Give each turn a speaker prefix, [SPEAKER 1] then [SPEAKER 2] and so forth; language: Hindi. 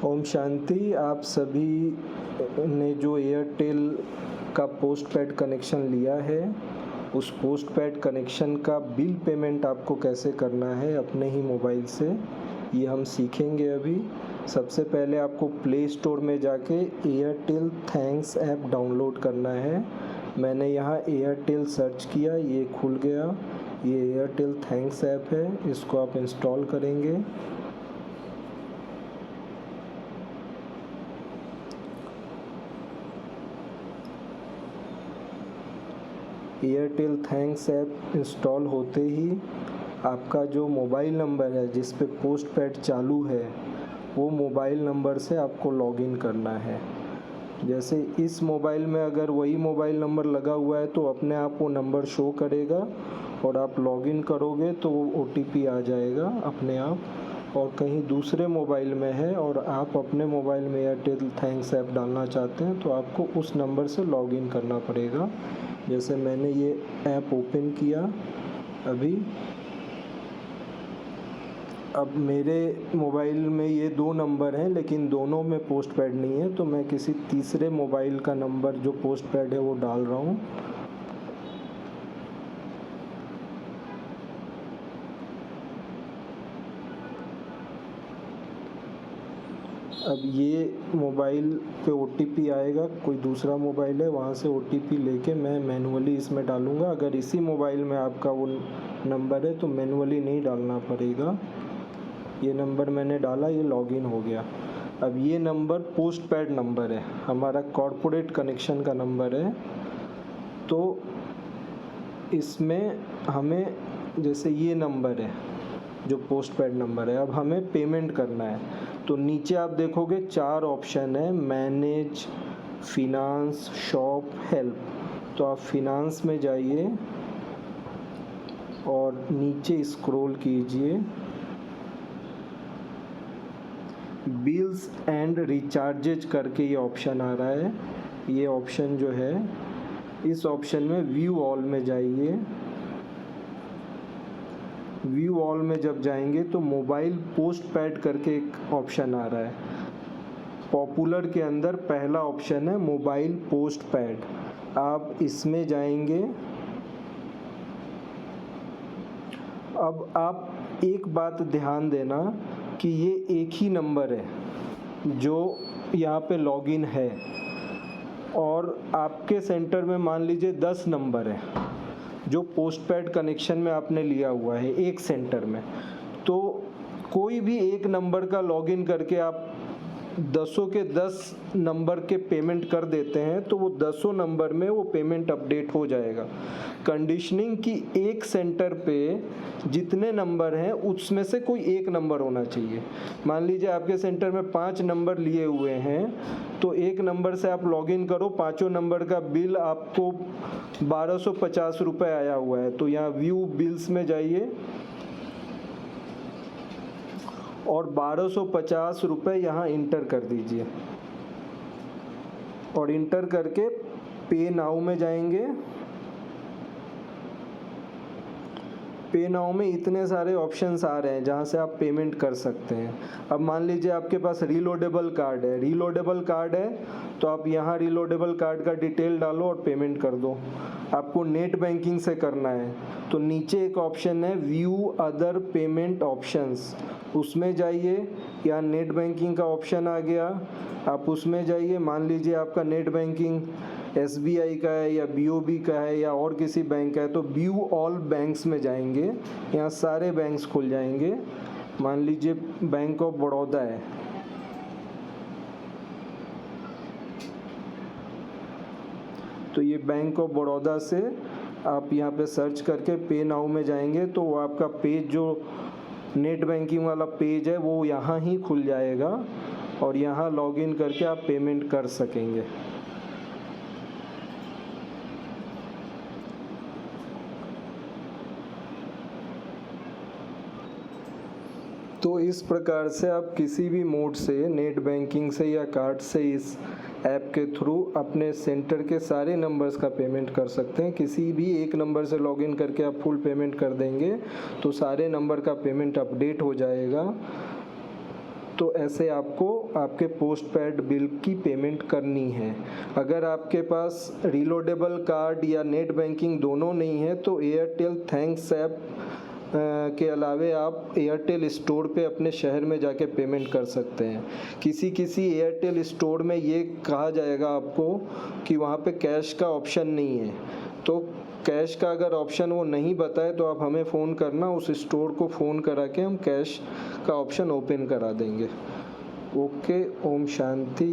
[SPEAKER 1] ओम शांति। आप सभी ने जो एयरटेल का पोस्टपेड कनेक्शन लिया है, उस पोस्टपेड कनेक्शन का बिल पेमेंट आपको कैसे करना है अपने ही मोबाइल से, ये हम सीखेंगे अभी। सबसे पहले आपको प्ले स्टोर में जाके एयरटेल थैंक्स ऐप डाउनलोड करना है। मैंने यहाँ एयरटेल सर्च किया, ये खुल गया। ये एयरटेल थैंक्स ऐप है, इसको आप इंस्टॉल करेंगे। एयरटेल थैंक्स ऐप इंस्टॉल होते ही आपका जो मोबाइल नंबर है जिस पे पोस्टपेड चालू है, वो मोबाइल नंबर से आपको लॉगिन करना है। जैसे इस मोबाइल में अगर वही मोबाइल नंबर लगा हुआ है तो अपने आप वो नंबर शो करेगा और आप लॉगिन करोगे तो वो OTP आ जाएगा अपने आप। और कहीं दूसरे मोबाइल में है और आप अपने मोबाइल में एयरटेल थैंक्स ऐप डालना चाहते हैं तो आपको उस नंबर से लॉगिन करना पड़ेगा। जैसे मैंने ये ऐप ओपन किया अभी, अब मेरे मोबाइल में ये 2 नंबर हैं लेकिन दोनों में पोस्टपेड नहीं है, तो मैं किसी तीसरे मोबाइल का नंबर जो पोस्टपेड है वो डाल रहा हूँ। अब ये मोबाइल पे OTP आएगा, कोई दूसरा मोबाइल है वहाँ से OTP लेके मैं मैनुअली इसमें डालूँगा। अगर इसी मोबाइल में आपका वो नंबर है तो मैनुअली नहीं डालना पड़ेगा। ये नंबर मैंने डाला, ये लॉगिन हो गया। अब ये नंबर पोस्टपेड नंबर है, हमारा कॉर्पोरेट कनेक्शन का नंबर है। तो इसमें हमें, जैसे ये नंबर है जो पोस्टपेड नंबर है, अब हमें पेमेंट करना है। तो नीचे आप देखोगे 4 ऑप्शन है, मैनेज, फिनांस, शॉप, हेल्प। तो आप फिनांस में जाइए और नीचे स्क्रॉल कीजिए, बिल्स एंड रिचार्जेज करके ये ऑप्शन आ रहा है। ये ऑप्शन जो है, इस ऑप्शन में व्यू ऑल में जाइए। व्यू ऑल में जब जाएंगे तो मोबाइल पोस्टपेड करके एक ऑप्शन आ रहा है। पॉपुलर के अंदर पहला ऑप्शन है मोबाइल पोस्टपेड, आप इसमें जाएंगे। अब आप एक बात ध्यान देना कि ये एक ही नंबर है जो यहाँ पे लॉगिन है, और आपके सेंटर में मान लीजिए 10 नंबर है जो पोस्टपेड कनेक्शन में आपने लिया हुआ है एक सेंटर में। तो कोई भी एक नंबर का लॉगिन करके आप 10 के 10 नंबर के पेमेंट कर देते हैं तो वो 10 नंबर में वो पेमेंट अपडेट हो जाएगा। कंडीशनिंग की एक सेंटर पे जितने नंबर हैं उसमें से कोई एक नंबर होना चाहिए। मान लीजिए आपके सेंटर में 5 नंबर लिए हुए हैं, तो एक नंबर से आप लॉगिन करो, 5 नंबर का बिल आपको 1250 रुपये आया हुआ है। तो यहाँ व्यू बिल्स में जाइए और 1250 रुपये यहाँ इंटर कर दीजिए, और इंटर करके पे नाउ में जाएंगे। पे नाउ में इतने सारे ऑप्शंस आ रहे हैं जहाँ से आप पेमेंट कर सकते हैं। अब मान लीजिए आपके पास रीलोडेबल कार्ड है, रीलोडेबल कार्ड है तो आप यहाँ रीलोडेबल कार्ड का डिटेल डालो और पेमेंट कर दो। आपको नेट बैंकिंग से करना है तो नीचे एक ऑप्शन है व्यू अदर पेमेंट ऑप्शंस, उसमें जाइए। यहाँ नेट बैंकिंग का ऑप्शन आ गया, आप उसमें जाइए। मान लीजिए आपका नेट बैंकिंग SBI का है या BOB का है या और किसी बैंक का है तो व्यू ऑल बैंक्स में जाएंगे, यहाँ सारे बैंक्स खुल जाएंगे। मान लीजिए बैंक ऑफ बड़ौदा है, तो ये बैंक ऑफ बड़ौदा से आप यहाँ पे सर्च करके पे नाउ में जाएंगे तो वो आपका पेज जो नेट बैंकिंग वाला पेज है वो यहाँ ही खुल जाएगा और यहाँ लॉगिन करके आप पेमेंट कर सकेंगे। तो इस प्रकार से आप किसी भी मोड से, नेट बैंकिंग से या कार्ड से, इस ऐप के थ्रू अपने सेंटर के सारे नंबर्स का पेमेंट कर सकते हैं। किसी भी एक नंबर से लॉगिन करके आप फुल पेमेंट कर देंगे तो सारे नंबर का पेमेंट अपडेट हो जाएगा। तो ऐसे आपको आपके पोस्टपेड बिल की पेमेंट करनी है। अगर आपके पास रीलोडेबल कार्ड या नेट बैंकिंग दोनों नहीं है तो एयरटेल थैंक्स ऐप के अलावे आप एयरटेल स्टोर पे अपने शहर में जाके पेमेंट कर सकते हैं। किसी एयरटेल स्टोर में ये कहा जाएगा आपको कि वहाँ पे कैश का ऑप्शन नहीं है, तो कैश का अगर ऑप्शन वो नहीं बताए तो आप हमें फ़ोन करना, उस स्टोर को फ़ोन करा के हम कैश का ऑप्शन ओपन करा देंगे। ओके, ओम शांति।